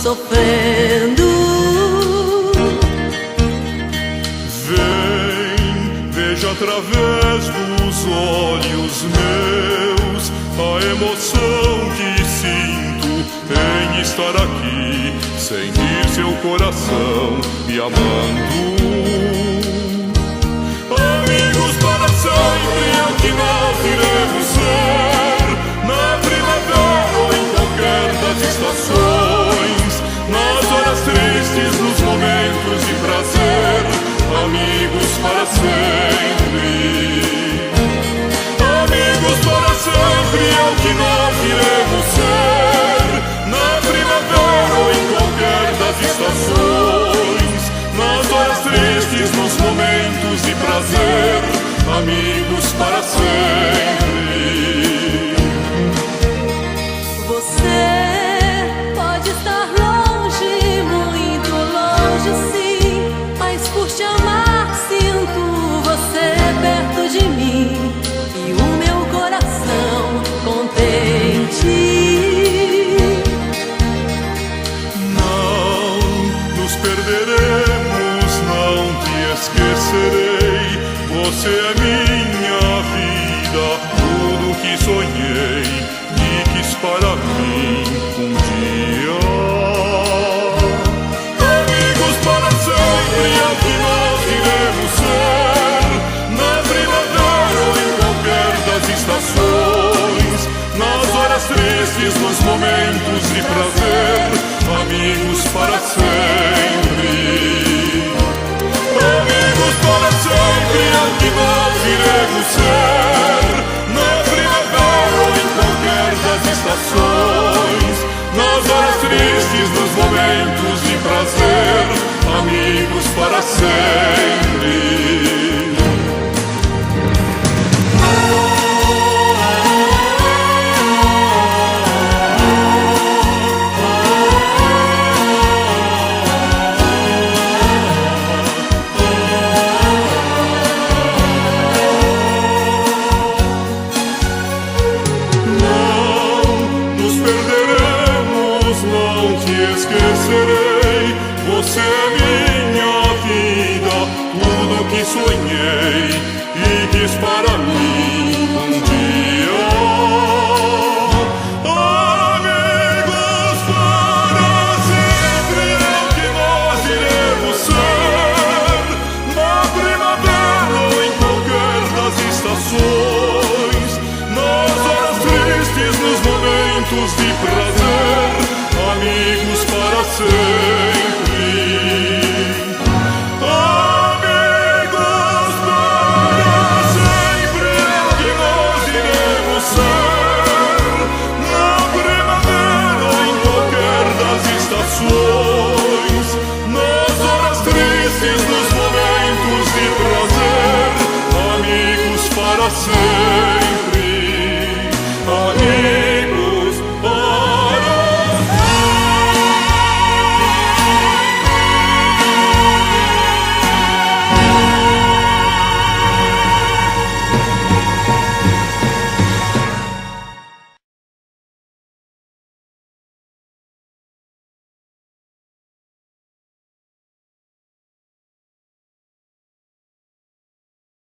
sofrendo. Vem, veja através dos olhos meus a emoção que sinto em estar aqui, sentir seu coração me amando. Amigos para sempre é o que nós iremos ser, na primavera ou em qualquer das estações, nas horas tristes, nos momentos de prazer, amigos para sempre. Amigos para sempre é o que nós iremos ser, na primavera ou em qualquer das estações, nas horas tristes, nos momentos de prazer, amigos para sempre. Você pode estar longe, muito longe, sim, mas por te amar sinto você perto de mim e o meu coração contente. Não nos perderemos, não te esquecerei. Você é minha vida, tudo que sonhei e quis para mim um dia. Amigos para sempre é o que nós iremos ser, na primavera ou em qualquer das estações, nas horas tristes, nos momentos de prazer, amigos para sempre. Amigos para sempre é o que nós iremos ser, na primavera ou em qualquer das estações, nas horas tristes, nos momentos de prazer, amigos para sempre. Não te esquecerei, você é minha